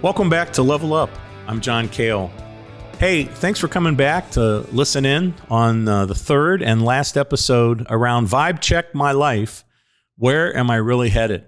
Welcome back to Level Up. I'm John Cale. Hey, thanks for coming back to listen in on the third and last episode around Vibe Check My Life. Where am I really headed?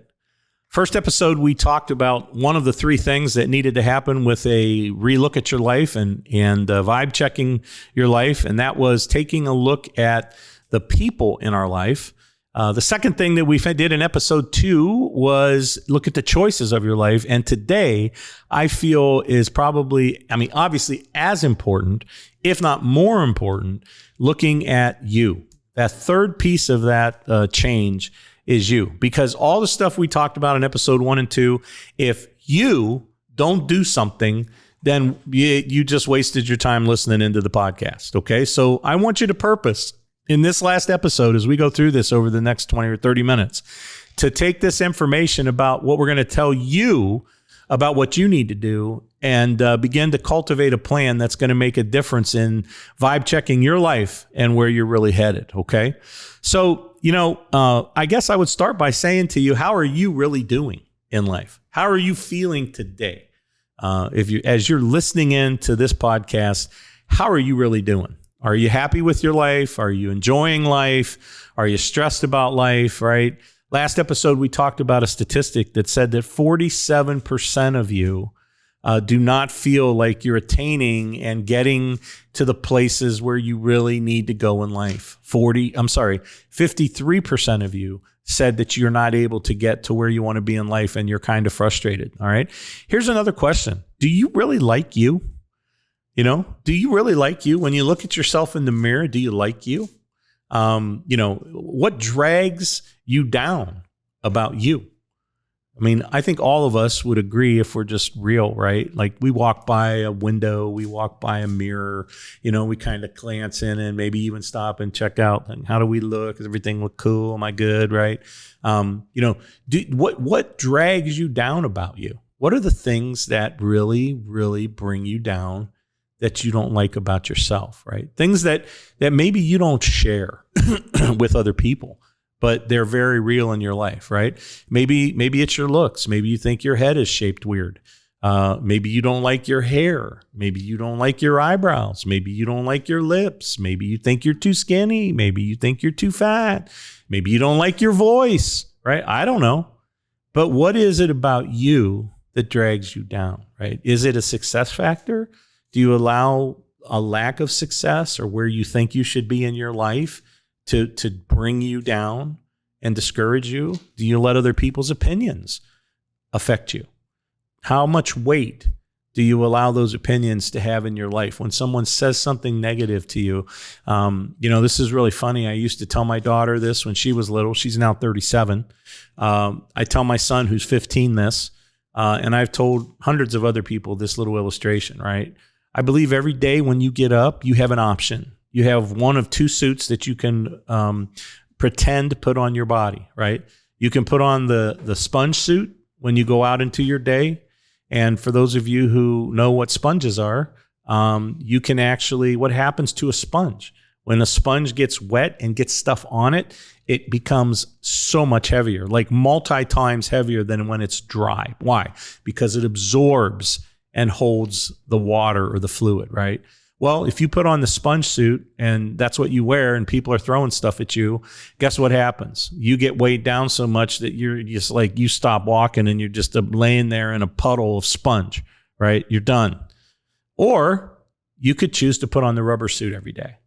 First episode, we talked about one of the three things that needed to happen with a relook at your life and vibe checking your life, and that was taking a look at the people in our life. The second thing that we did in episode 2 was look at the choices of your life. And today, I feel is probably, obviously as important, if not more important, looking at you. That third piece of that change is you. Because all the stuff we talked about in episode 1 and 2, if you don't do something, then you just wasted your time listening into the podcast. Okay. So I want you to purpose in this last episode, as we go through this over the next 20 or 30 minutes, to take this information about what we're going to tell you about what you need to do and begin to cultivate a plan that's going to make a difference in vibe checking your life and where you're really headed. Okay. So, I guess I would start by saying to you, how are you really doing in life? How are you feeling today? As you're listening in to this podcast, how are you really doing? Are you happy with your life? Are you enjoying life? Are you stressed about life, right? Last episode, we talked about a statistic that said that 47% of you do not feel like you're attaining and getting to the places where you really need to go in life. 53% of you said that you're not able to get to where you want to be in life and you're kind of frustrated, all right? Here's another question. Do you really like you? Do you really like you? When you look at yourself in the mirror, do you like you? What drags you down about you? I think all of us would agree if we're just real, right? Like we walk by a window, we walk by a mirror, we kind of glance in and maybe even stop and check out. Like, how do we look? Does everything look cool? Am I good? Right? What drags you down about you? What are the things that really, really bring you down that you don't like about yourself, right? Things that maybe you don't share with other people, but they're very real in your life, right? Maybe it's your looks. Maybe you think your head is shaped weird. Maybe you don't like your hair. Maybe you don't like your eyebrows. Maybe you don't like your lips. Maybe you think you're too skinny. Maybe you think you're too fat. Maybe you don't like your voice, right? I don't know. But what is it about you that drags you down, right? Is it a success factor? Do you allow a lack of success or where you think you should be in your life to bring you down and discourage you? Do you let other people's opinions affect you? How much weight do you allow those opinions to have in your life? When someone says something negative to you, this is really funny. I used to tell my daughter this when she was little. She's now 37. I tell my son who's 15 this, and I've told hundreds of other people this little illustration, right? I believe every day when you get up, you have an option. You have one of two suits that you can pretend to put on your body, right? You can put on the sponge suit when you go out into your day. And for those of you who know what sponges are, you can actually, what happens to a sponge? When a sponge gets wet and gets stuff on it, it becomes so much heavier, like multi-times heavier than when it's dry. Why? Because it absorbs and holds the water or the fluid, right? Well, if you put on the sponge suit and that's what you wear and people are throwing stuff at you, guess what happens? You get weighed down so much that you're just like, you stop walking and you're just laying there in a puddle of sponge, right? You're done. Or you could choose to put on the rubber suit every day.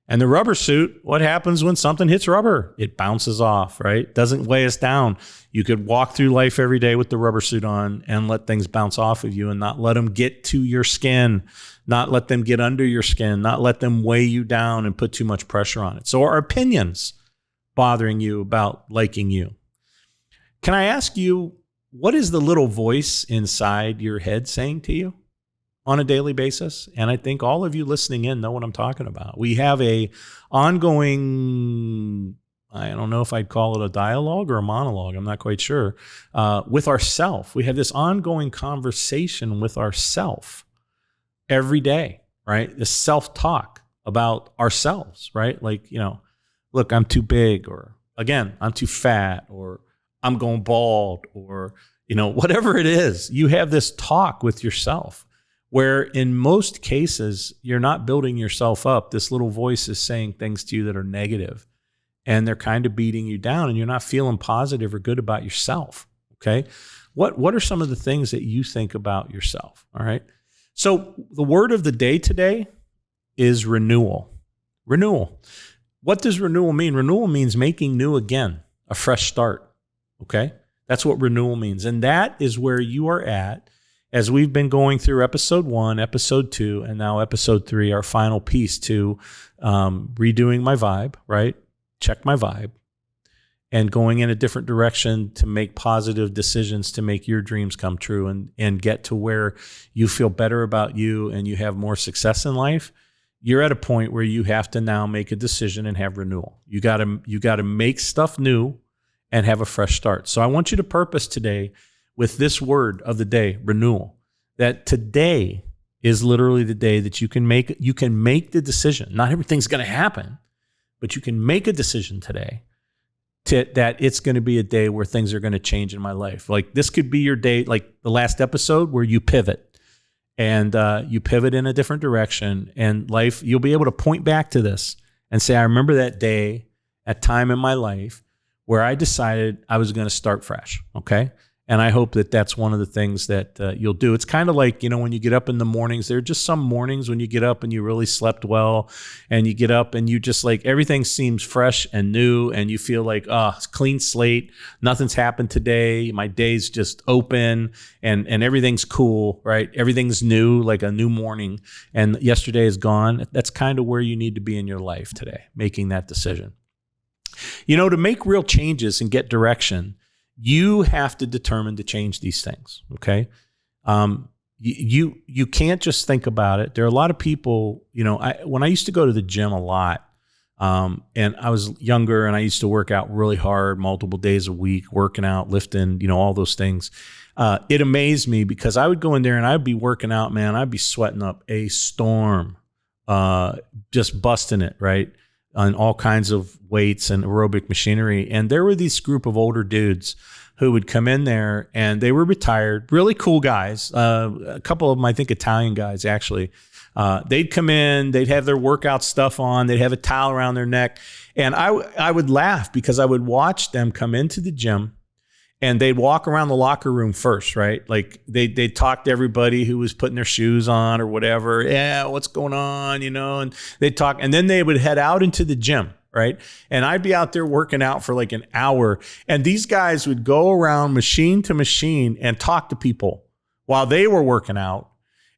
And the rubber suit, what happens when something hits rubber? It bounces off, right? Doesn't weigh us down. You could walk through life every day with the rubber suit on and let things bounce off of you and not let them get to your skin, not let them get under your skin, not let them weigh you down and put too much pressure on it. So are opinions bothering you about liking you? Can I ask you, what is the little voice inside your head saying to you on a daily basis? And I think all of you listening in know what I'm talking about. We have a ongoing, I don't know if I'd call it a dialogue or a monologue, I'm not quite sure, with ourself. We have this ongoing conversation with ourself every day, right? This self-talk about ourselves, right? Like, look, I'm too big, or again, I'm too fat, or I'm going bald, or, whatever it is, you have this talk with yourself where in most cases, you're not building yourself up. This little voice is saying things to you that are negative, and they're kind of beating you down, and you're not feeling positive or good about yourself. Okay. What are some of the things that you think about yourself? All right. So the word of the day today is renewal. Renewal. What does renewal mean? Renewal means making new again, a fresh start. Okay. That's what renewal means. And that is where you are at as we've been going through episode 1, episode 2, and now episode 3, our final piece to redoing my vibe, right? Check my vibe, and going in a different direction to make positive decisions to make your dreams come true and get to where you feel better about you and you have more success in life. You're at a point where you have to now make a decision and have renewal. You got to make stuff new and have a fresh start. So I want you to purpose today with this word of the day, renewal, that today is literally the day that you can make the decision. Not everything's going to happen, but you can make a decision today that it's going to be a day where things are going to change in my life. Like this could be your day, like the last episode where you pivot and you pivot in a different direction, and life, you'll be able to point back to this and say, I remember that day, that time in my life where I decided I was going to start fresh. Okay. And I hope that that's one of the things that you'll do. It's kind of like, when you get up in the mornings, there are just some mornings when you get up and you really slept well, and you get up and you just like, everything seems fresh and new, and you feel like, it's clean slate. Nothing's happened today. My day's just open and everything's cool, right? Everything's new, like a new morning, and yesterday is gone. That's kind of where you need to be in your life today, making that decision. To make real changes and get direction, you have to determine to change these things. Okay. You can't just think about it. There are a lot of people, when I used to go to the gym a lot, and I was younger and I used to work out really hard, multiple days a week, working out, lifting, all those things. It amazed me because I would go in there and I'd be working out, man. I'd be sweating up a storm, just busting it, right? On all kinds of weights and aerobic machinery. And there were this group of older dudes who would come in there, and they were retired, really cool guys. A couple of them, I think Italian guys, actually. They'd come in, they'd have their workout stuff on, they'd have a towel around their neck. And I would laugh because I would watch them come into the gym, and they'd walk around the locker room first, right? Like they'd talk to everybody who was putting their shoes on or whatever. Yeah, what's going on, and they'd talk, and then they would head out into the gym, right? And I'd be out there working out for like an hour, and these guys would go around machine to machine and talk to people while they were working out.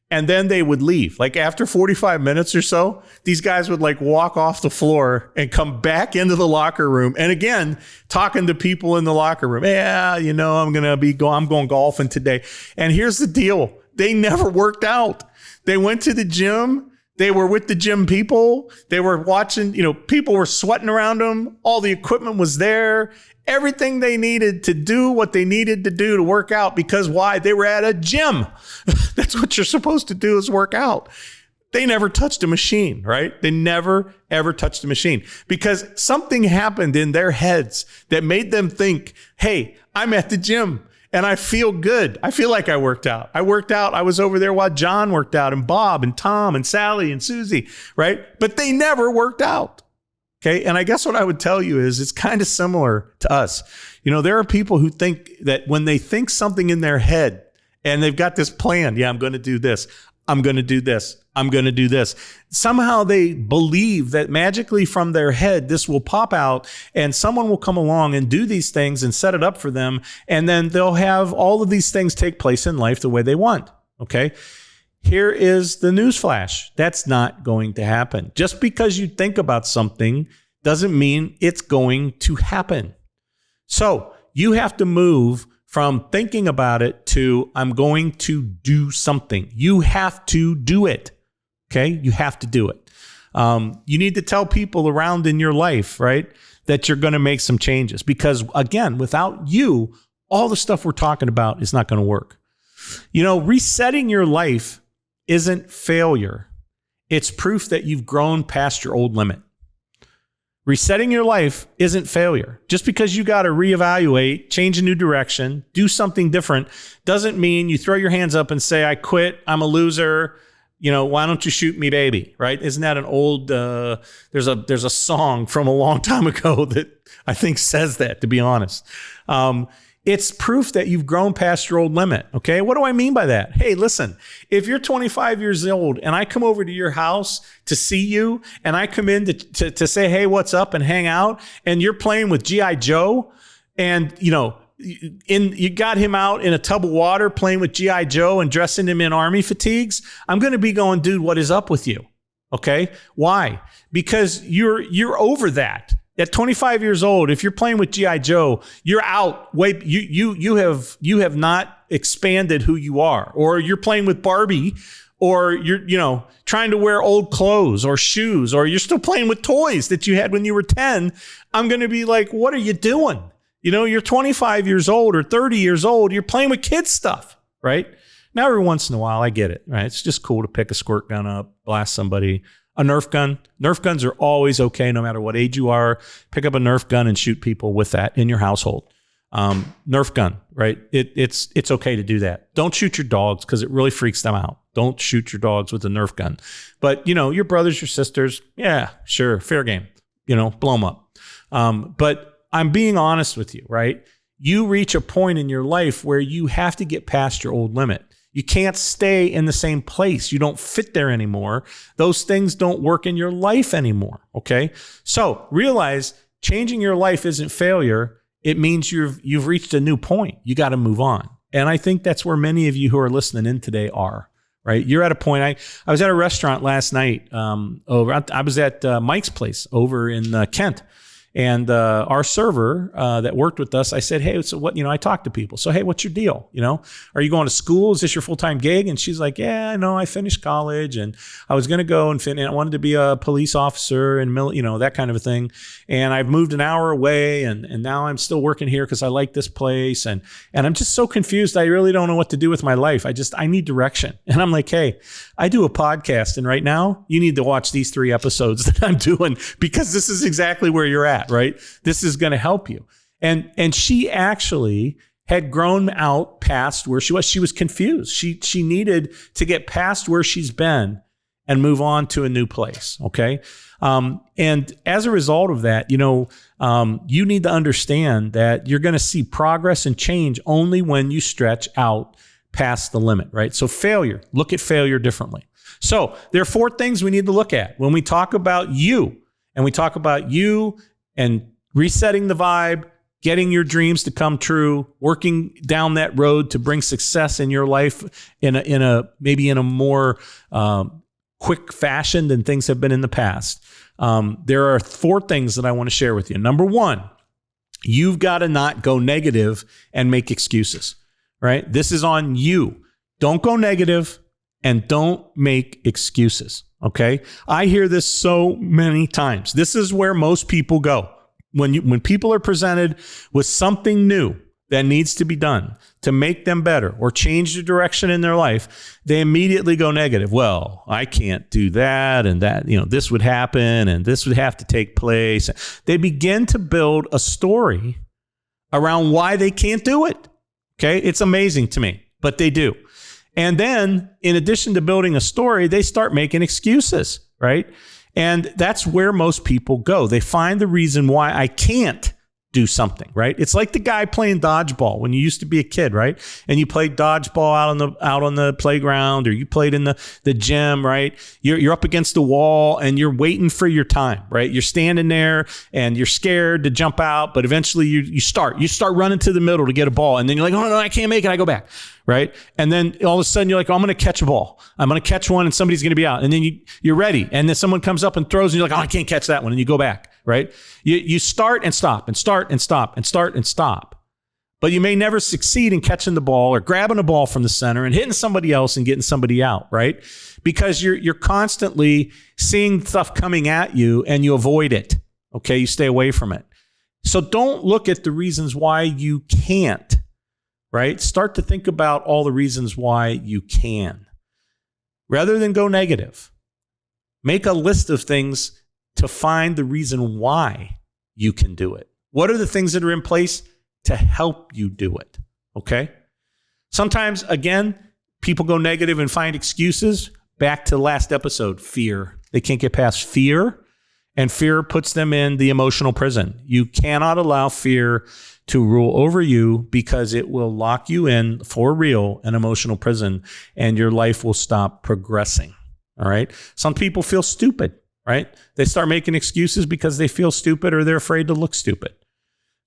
And then they would leave. Like after 45 minutes or so, these guys would like walk off the floor and come back into the locker room. And again, talking to people in the locker room. Yeah, I'm going golfing today. And here's the deal. They never worked out. They went to the gym. They were with the gym people. They were watching, people were sweating around them. All the equipment was there. Everything they needed to do what they needed to do to work out, because why? They were at a gym. That's what you're supposed to do, is work out. They never touched a machine, right? They never, ever touched a machine because something happened in their heads that made them think, hey, I'm at the gym and I feel good. I feel like I worked out. I was over there while John worked out, and Bob and Tom and Sally and Susie, right? But they never worked out. Okay. And I guess what I would tell you is it's kind of similar to us. There are people who think that when they think something in their head and they've got this plan, yeah, I'm going to do this. I'm going to do this. I'm going to do this. Somehow they believe that magically from their head, this will pop out and someone will come along and do these things and set it up for them. And then they'll have all of these things take place in life the way they want. Okay. Here is the newsflash. That's not going to happen. Just because you think about something doesn't mean it's going to happen. So you have to move from thinking about it to I'm going to do something. You have to do it. Okay? You have to do it. You need to tell people around in your life, right, that you're going to make some changes, because again, without you, all the stuff we're talking about is not going to work. Resetting your life isn't failure. It's proof that you've grown past your old limit. Resetting your life isn't failure. Just because you got to reevaluate, change a new direction, do something different, doesn't mean you throw your hands up and say, I quit, I'm a loser. Why don't you shoot me, baby? Right? Isn't that an old, there's a song from a long time ago that I think says that, to be honest. It's proof that you've grown past your old limit. Okay. What do I mean by that? Hey, listen, if you're 25 years old and I come over to your house to see you and I come in to say, hey, what's up, and hang out, and you're playing with G.I. Joe, and you got him out in a tub of water playing with G.I. Joe and dressing him in army fatigues, I'm going to be going, dude, what is up with you? Okay. Why? Because you're over that. At 25 years old, if you're playing with G.I. Joe, you're out. Wait, you have not expanded who you are. Or you're playing with Barbie, or you're trying to wear old clothes or shoes, or you're still playing with toys that you had when you were 10. I'm going to be like, what are you doing? You're 25 years old or 30 years old. You're playing with kids stuff, right? Now, every once in a while, I get it, right? It's just cool to pick a squirt gun up, blast somebody. A Nerf gun. Nerf guns are always okay, no matter what age you are. Pick up a Nerf gun and shoot people with that in your household. Nerf gun, right? It's okay to do that. Don't shoot your dogs because it really freaks them out. Don't shoot your dogs with a Nerf gun. But, your brothers, your sisters, yeah, sure, fair game. Blow them up. But I'm being honest with you, right? You reach a point in your life where you have to get past your old limit. You can't stay in the same place. You don't fit there anymore. Those things don't work in your life anymore, okay? So realize changing your life isn't failure. It means you've reached a new point. You got to move on. And I think that's where many of you who are listening in today are, right? You're at a point. I was at a restaurant last night I was at Mike's place over in Kent. And our server that worked with us, I said, hey, so what, I talk to people. So, hey, what's your deal? Are you going to school? Is this your full-time gig? And she's like, yeah, no, I finished college and I was going to go and I wanted to be a police officer and, that kind of a thing. And I've moved an hour away and now I'm still working here because I like this place. And I'm just so confused. I really don't know what to do with my life. I need direction. And I'm like, hey, I do a podcast. And right now you need to watch these 3 episodes that I'm doing because this is exactly where you're at. Right? This is going to help you. And she actually had grown out past where she was. She was confused. She needed to get past where she's been and move on to a new place. Okay. And as a result of that, you need to understand that you're going to see progress and change only when you stretch out past the limit, right? So look at failure differently. So there are 4 things we need to look at when we talk about you, and we talk about you and resetting the vibe, getting your dreams to come true, working down that road to bring success in your life in a more quick fashion than things have been in the past. There are 4 things that I want to share with you. Number 1, you've got to not go negative and make excuses, right? This is on you. Don't go negative and don't make excuses. Okay. I hear this so many times. This is where most people go. When people are presented with something new that needs to be done to make them better or change the direction in their life, they immediately go negative. Well, I can't do that. And that, this would happen and this would have to take place. They begin to build a story around why they can't do it. Okay. It's amazing to me, but they do. And then, in addition to building a story, they start making excuses, right? And that's where most people go. They find the reason why I can't do something, right? It's like the guy playing dodgeball when you used to be a kid, right? And you played dodgeball out on the playground, or you played in the gym, right? You're up against the wall and you're waiting for your time, right? You're standing there and you're scared to jump out, but eventually you start running to the middle to get a ball, and then you're like, oh no, I can't make it. I go back. Right. And then all of a sudden you're like, oh, I'm going to catch a ball. I'm going to catch one and somebody's going to be out. And then you're ready. And then someone comes up and throws and you're like, oh, I can't catch that one. And you go back. Right. You start and stop and start and stop and start and stop. But you may never succeed in catching the ball or grabbing a ball from the center and hitting somebody else and getting somebody out. Right. Because you're constantly seeing stuff coming at you and you avoid it. Okay. You stay away from it. So don't look at the reasons why you can't. Right? Start to think about all the reasons why you can. Rather than go negative, make a list of things to find the reason why you can do it. What are the things that are in place to help you do it? Okay. Sometimes, again, people go negative and find excuses. Back to last episode, fear. They can't get past fear, and fear puts them in the emotional prison. You cannot allow fear to rule over you, because it will lock you in for real, an emotional prison, and your life will stop progressing. All right. Some people feel stupid, right? They start making excuses because they feel stupid or they're afraid to look stupid.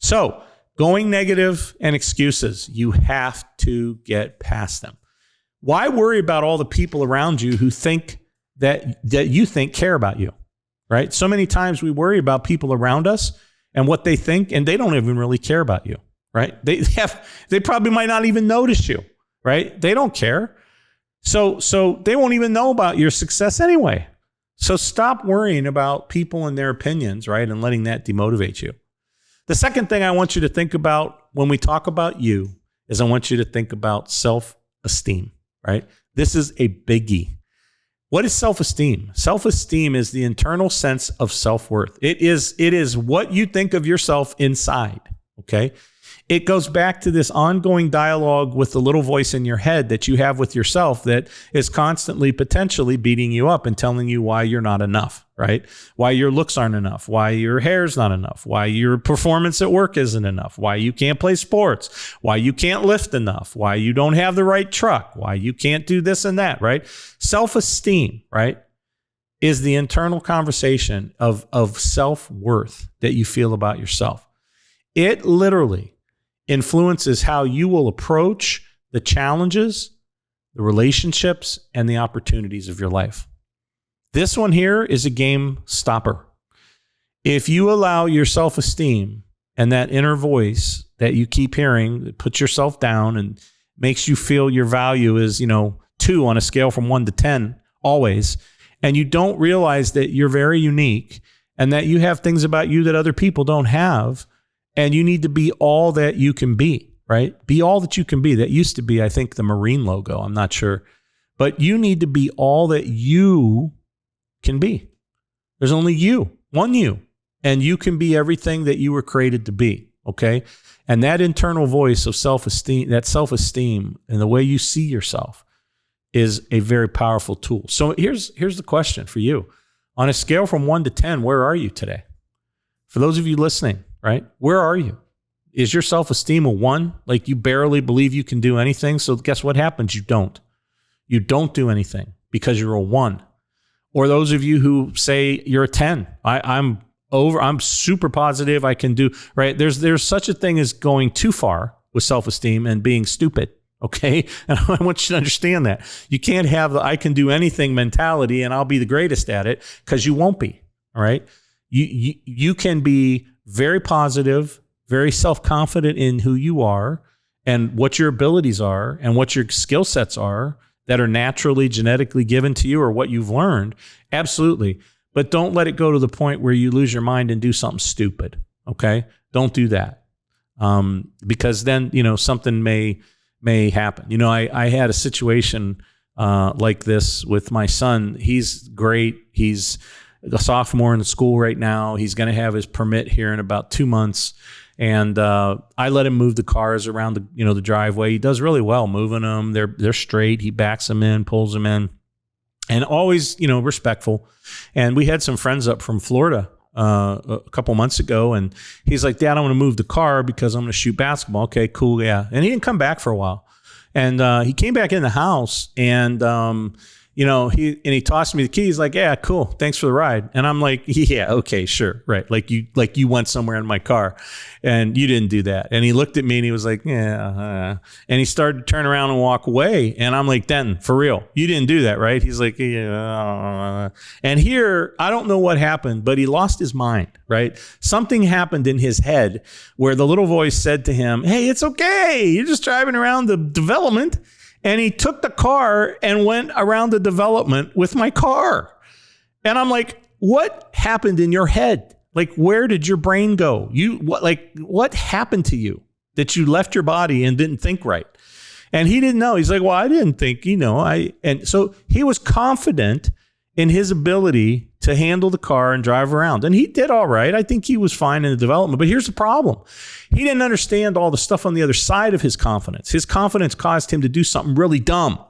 So going negative and excuses, you have to get past them. Why worry about all the people around you who think that you think care about you, right? So many times we worry about people around us and what they think, and they don't even really care about you, right? They probably might not even notice you, right? They don't care. So they won't even know about your success anyway. So stop worrying about people and their opinions, right? And letting that demotivate you. The second thing I want you to think about when we talk about you is I want you to think about self-esteem, right? This is a biggie. What is self-esteem? Self-esteem is the internal sense of self-worth. It is what you think of yourself inside, okay? It goes back to this ongoing dialogue with the little voice in your head that you have with yourself that is constantly potentially beating you up and telling you why you're not enough, right? Why your looks aren't enough, why your hair's not enough, why your performance at work isn't enough, why you can't play sports, why you can't lift enough, why you don't have the right truck, why you can't do this and that, right? Self-esteem, right, is the internal conversation of self-worth that you feel about yourself. It literally influences how you will approach the challenges, the relationships, and the opportunities of your life. This one here is a game stopper. If you allow your self-esteem and that inner voice that you keep hearing that puts yourself down and makes you feel your value is, 2 on a scale from 1 to 10 always, and you don't realize that you're very unique and that you have things about you that other people don't have, and you need to be all that you can be, right? Be all that you can be. That used to be, I think, the Marine logo. I'm not sure. But you need to be all that you can be. There's only you, one you, and you can be everything that you were created to be, okay? And that internal voice of self-esteem, that self-esteem and the way you see yourself is a very powerful tool. So here's the question for you. On a scale from 1 to 10, where are you today? For those of you listening, right? Where are you? Is your self-esteem a 1? Like you barely believe you can do anything? So guess what happens? You don't. You don't do anything because you're a 1. Or those of you who say you're a 10. I'm super positive I can do, right? There's such a thing as going too far with self-esteem and being stupid, okay? And I want you to understand that. You can't have the I can do anything mentality and I'll be the greatest at it, because you won't be, all right? You can be very positive, very self-confident in who you are and what your abilities are and what your skill sets are that are naturally, genetically given to you or what you've learned. Absolutely. But don't let it go to the point where you lose your mind and do something stupid. Okay? Don't do that. Because then, something may happen. I had a situation like this with my son. He's great. He's a sophomore in school right now. He's going to have his permit here in about 2 months. And I let him move the cars around the driveway. He does really well moving them. They're straight. He backs them in, pulls them in, and always, respectful. And we had some friends up from Florida a couple months ago, and he's like, "Dad, I want to move the car because I'm going to shoot basketball." Okay, cool, yeah. And he didn't come back for a while. And he came back in the house, and he tossed me the keys, like, "Yeah, cool, thanks for the ride." And I'm like, "Yeah, okay, sure, right." Like you went somewhere in my car, and you didn't do that. And he looked at me and he was like, "Yeah," and he started to turn around and walk away. And I'm like, "Denton, for real, you didn't do that, right?" He's like, "Yeah." And here, I don't know what happened, but he lost his mind, right? Something happened in his head where the little voice said to him, "Hey, it's okay. You're just driving around the development." And he took the car and went around the development with my car. And I'm like, what happened in your head? Like, where did your brain go? What happened to you that you left your body and didn't think right? And he didn't know. He's like, well, I didn't think, and so he was confident in his ability to handle the car and drive around. And he did all right. I think he was fine in the development. But here's the problem. He didn't understand all the stuff on the other side of his confidence. His confidence caused him to do something really dumb.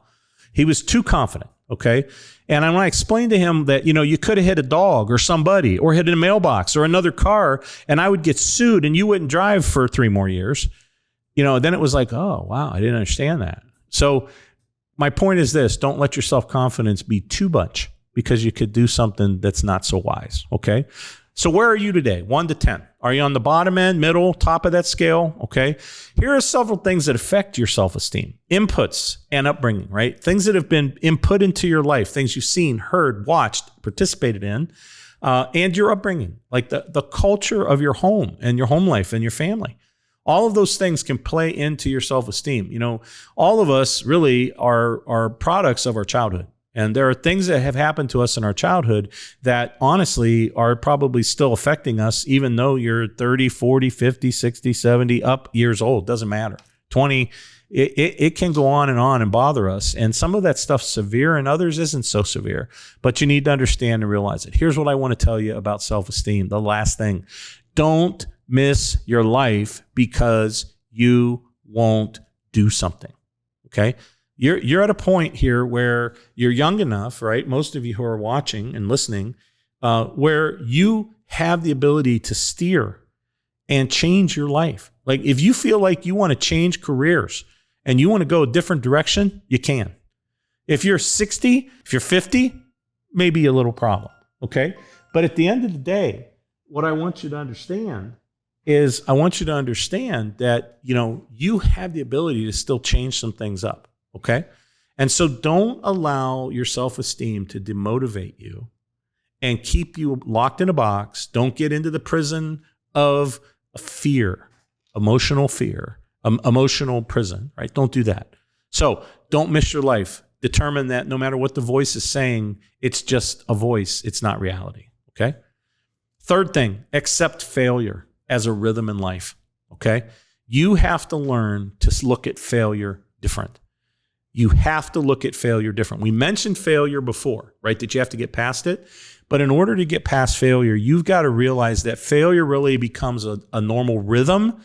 He was too confident, okay? And when I explained to him that, you could have hit a dog or somebody or hit a mailbox or another car and I would get sued and you wouldn't drive for 3 more years, then it was like, oh, wow, I didn't understand that. So my point is this: don't let your self-confidence be too much, because you could do something that's not so wise, okay? So where are you today? 1 to 10. Are you on the bottom end, middle, top of that scale? Okay. Here are several things that affect your self-esteem. Inputs and upbringing, right? Things that have been input into your life, things you've seen, heard, watched, participated in, and your upbringing, like the culture of your home and your home life and your family. All of those things can play into your self-esteem. All of us really are products of our childhood. And there are things that have happened to us in our childhood that honestly are probably still affecting us, even though you're 30, 40, 50, 60, 70, up years old. Doesn't matter. 20, it can go on and bother us. And some of that stuff's severe and others isn't so severe. But you need to understand and realize it. Here's what I want to tell you about self-esteem. The last thing: don't miss your life because you won't do something. Okay? You're at a point here where you're young enough, right? Most of you who are watching and listening, where you have the ability to steer and change your life. Like if you feel like you want to change careers and you want to go a different direction, you can. If you're 60, if you're 50, maybe a little problem, okay? But at the end of the day, what I want you to understand is that, you have the ability to still change some things up. Okay. And so don't allow your self-esteem to demotivate you and keep you locked in a box. Don't get into the prison of fear, emotional prison, right? Don't do that. So don't miss your life. Determine that no matter what the voice is saying, it's just a voice. It's not reality. Okay. Third thing, accept failure as a rhythm in life. Okay. You have to learn to look at failure different. You have to look at failure different. We mentioned failure before, right? That you have to get past it. But in order to get past failure, you've got to realize that failure really becomes a normal rhythm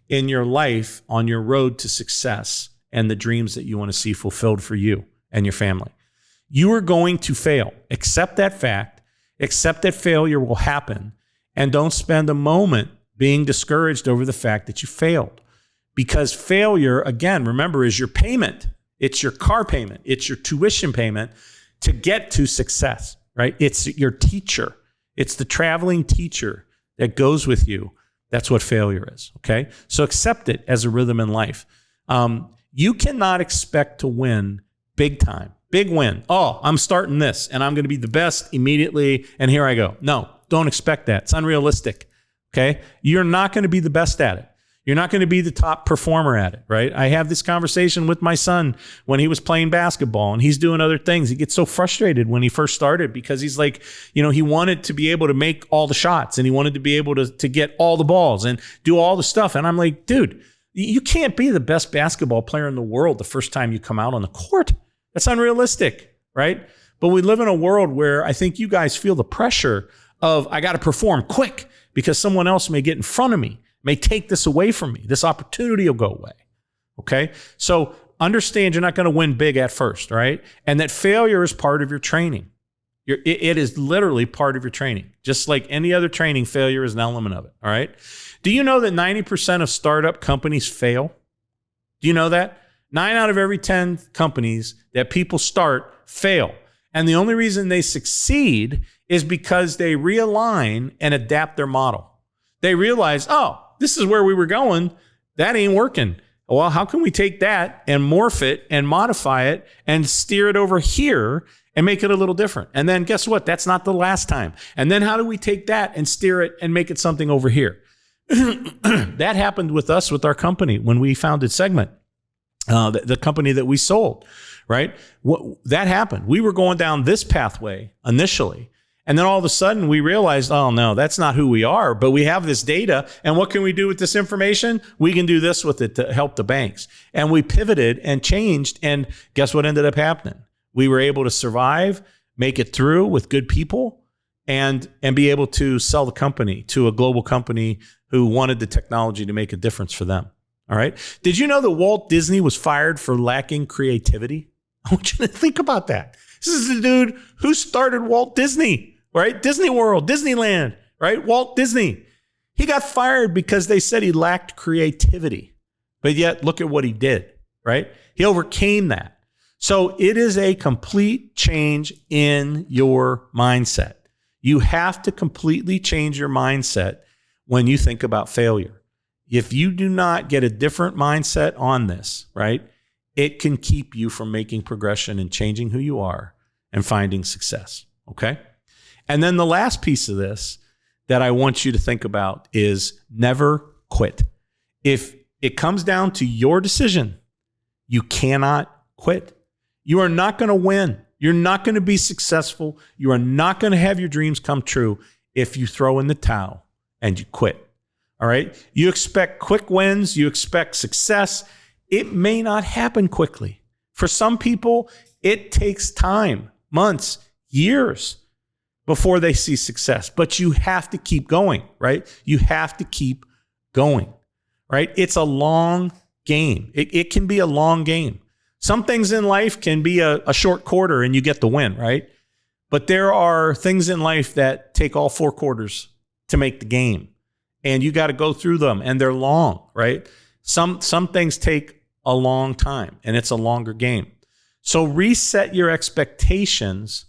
in your life on your road to success and the dreams that you want to see fulfilled for you and your family. You are going to fail. Accept that fact. Accept that failure will happen. And don't spend a moment being discouraged over the fact that you failed. Because failure, again, remember, is your payment. It's your car payment. It's your tuition payment to get to success, right? It's your teacher. It's the traveling teacher that goes with you. That's what failure is, okay? So accept it as a rhythm in life. You cannot expect to win big time. Big win. Oh, I'm starting this and I'm going to be the best immediately and here I go. No, don't expect that. It's unrealistic, okay? You're not going to be the best at it. You're not going to be the top performer at it, right? I have this conversation with my son when he was playing basketball and he's doing other things. He gets so frustrated when he first started because he's like, he wanted to be able to make all the shots and he wanted to be able to get all the balls and do all the stuff. And I'm like, dude, you can't be the best basketball player in the world the first time you come out on the court. That's unrealistic, right? But we live in a world where I think you guys feel the pressure of, I got to perform quick because someone else may get in front of me. May take this away from me. This opportunity will go away. Okay? So understand you're not going to win big at first, right? And that failure is part of your training. It is literally part of your training. Just like any other training, failure is an element of it. All right? Do you know that 90% of startup companies fail? Do you know that? 9 out of every 10 companies that people start fail. And the only reason they succeed is because they realign and adapt their model. They realize, oh, this is where we were going. That ain't working. Well, how can we take that and morph it and modify it and steer it over here and make it a little different? And then guess what? That's not the last time. And then how do we take that and steer it and make it something over here? That happened with us, with our company, when we founded Segment, the company that we sold, right? That happened. We were going down this pathway initially. And then all of a sudden we realized, oh no, that's not who we are, but we have this data. And what can we do with this information? We can do this with it to help the banks. And we pivoted and changed. And guess what ended up happening? We were able to survive, make it through with good people, and be able to sell the company to a global company who wanted the technology to make a difference for them. All right. Did you know that Walt Disney was fired for lacking creativity? I want you to think about that. This is the dude who started Walt Disney, right? Disney World, Disneyland, right? Walt Disney. He got fired because they said he lacked creativity. But yet, look at what he did, right? He overcame that. So it is a complete change in your mindset. You have to completely change your mindset when you think about failure. If you do not get a different mindset on this, right, it can keep you from making progression and changing who you are and finding success, okay? And then the last piece of this that I want you to think about is never quit. If it comes down to your decision, you cannot quit. You are not going to win. You're not going to be successful. You are not going to have your dreams come true if you throw in the towel and you quit. All right. You expect quick wins. You expect success. It may not happen quickly. For some people, it takes time, months, years before they see success. But you have to keep going, right? You have to keep going, right? It's a long game. It can be a long game. Some things in life can be a short quarter and you get the win, right? But there are things in life that take all 4 quarters to make the game. And you got to go through them, and they're long, right? Some things take a long time, and it's a longer game. So reset your expectations,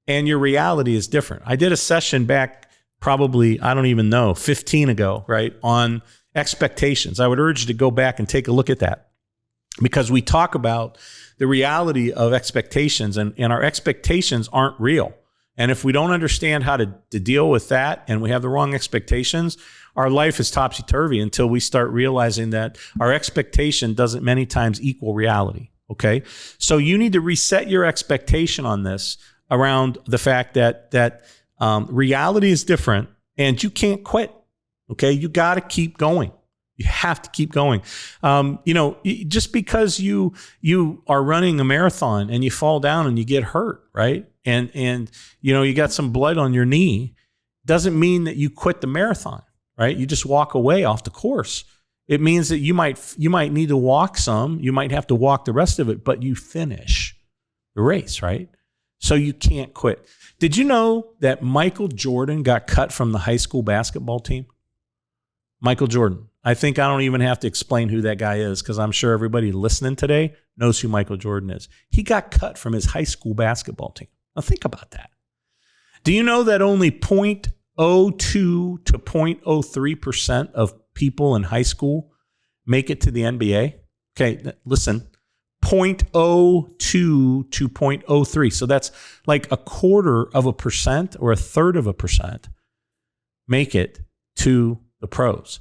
and your reality is different. I did a session back probably, I don't even know, 15 ago, right, on expectations. I would urge you to go back and take a look at that, because we talk about the reality of expectations, and our expectations aren't real. And if we don't understand how to deal with that, and we have the wrong expectations, our life is topsy-turvy until we start realizing that our expectation doesn't many times equal reality, okay? So you need to reset your expectation on this around the fact that reality is different and you can't quit, okay? You got to keep going. You have to keep going. Just because you are running a marathon and you fall down and you get hurt, right? And you got some blood on your knee, doesn't mean that you quit the marathon, right? You just walk away off the course. It means that you might need to walk some, you might have to walk the rest of it, but you finish the race, right? So you can't quit. Did you know that Michael Jordan got cut from the high school basketball team? Michael Jordan. I think I don't even have to explain who that guy is, because I'm sure everybody listening today knows who Michael Jordan is. He got cut from his high school basketball team. Now think about that. Do you know that only 0.02 to 0.03% of people in high school make it to the NBA? Okay, listen, 0.02 to 0.03. So that's like 0.25% or 1/3% make it to the pros.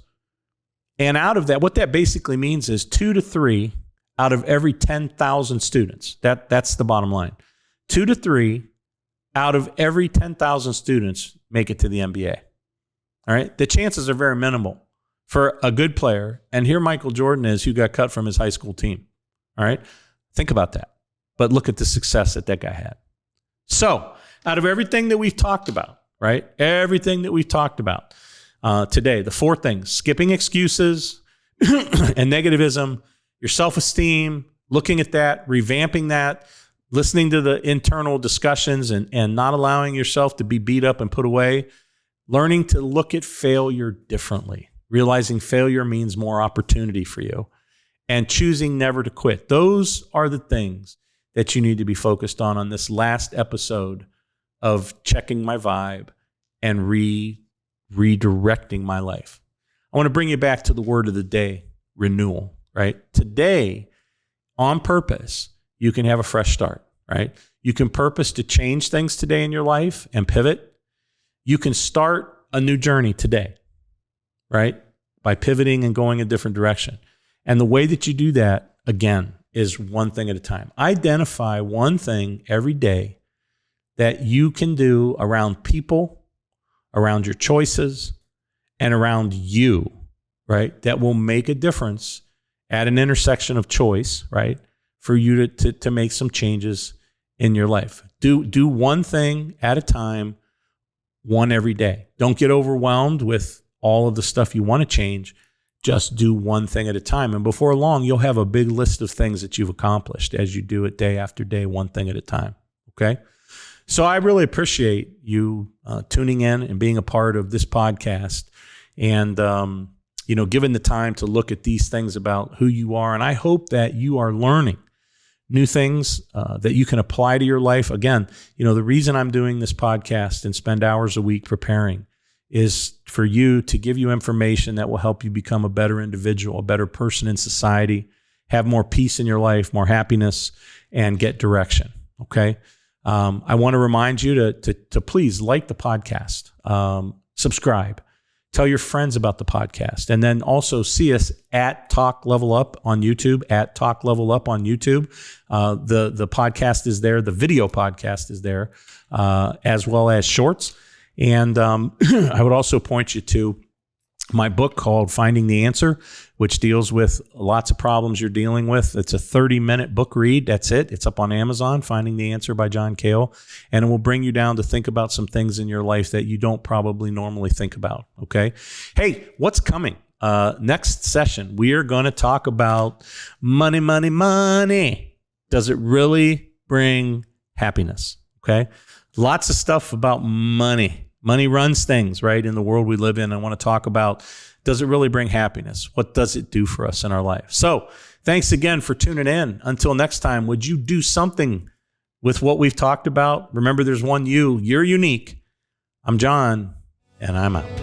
And out of that, what that basically means is 2 to 3 out of every 10,000 students. That's the bottom line. 2 to 3 out of every 10,000 students make it to the NBA. All right. The chances are very minimal for a good player. And here Michael Jordan is, who got cut from his high school team. All right. Think about that. But look at the success that guy had. So out of everything that we've talked about, right? Everything that we've talked about today, the 4 things: skipping excuses and negativism, your self-esteem, looking at that, revamping that, listening to the internal discussions and not allowing yourself to be beat up and put away, learning to look at failure differently, realizing failure means more opportunity for you, and choosing never to quit. Those are the things that you need to be focused on this last episode of Checking My Vibe and redirecting my life. I want to bring you back to the word of the day, renewal, right? Today, on purpose, you can have a fresh start, right? You can purpose to change things today in your life and pivot. You can start a new journey today, right? By pivoting and going a different direction. And the way that you do that, again, is one thing at a time. Identify one thing every day that you can do around people, around your choices, and around you, right? That will make a difference at an intersection of choice, right? For you to make some changes in your life. Do one thing at a time one every day. Don't get overwhelmed with all of the stuff you want to change. Just do one thing at a time. And before long, you'll have a big list of things that you've accomplished as you do it day after day, one thing at a time. Okay? So I really appreciate you tuning in and being a part of this podcast and, given the time to look at these things about who you are. And I hope that you are learning new things that you can apply to your life. Again, the reason I'm doing this podcast and spend hours a week preparing is for you to give you information that will help you become a better individual, a better person in society, have more peace in your life, more happiness, and get direction. Okay. I want to remind you to please like the podcast, subscribe, tell your friends about the podcast, and then also see us at Talk Level Up on YouTube, at Talk Level Up on YouTube. The podcast is there. The video podcast is there, as well as shorts. And I would also point you to my book called Finding the Answer, which deals with lots of problems you're dealing with. It's a 30-minute book read. That's it. It's up on Amazon, Finding the Answer by Cale. And it will bring you down to think about some things in your life that you don't probably normally think about. Okay. Hey, what's coming? Next session, we are going to talk about money, money, money. Does it really bring happiness? Okay. Lots of stuff about money. Money runs things, right, in the world we live in. I want to talk about, does it really bring happiness? What does it do for us in our life? So thanks again for tuning in. Until next time, would you do something with what we've talked about? Remember, there's one you. You're unique. I'm John, and I'm out.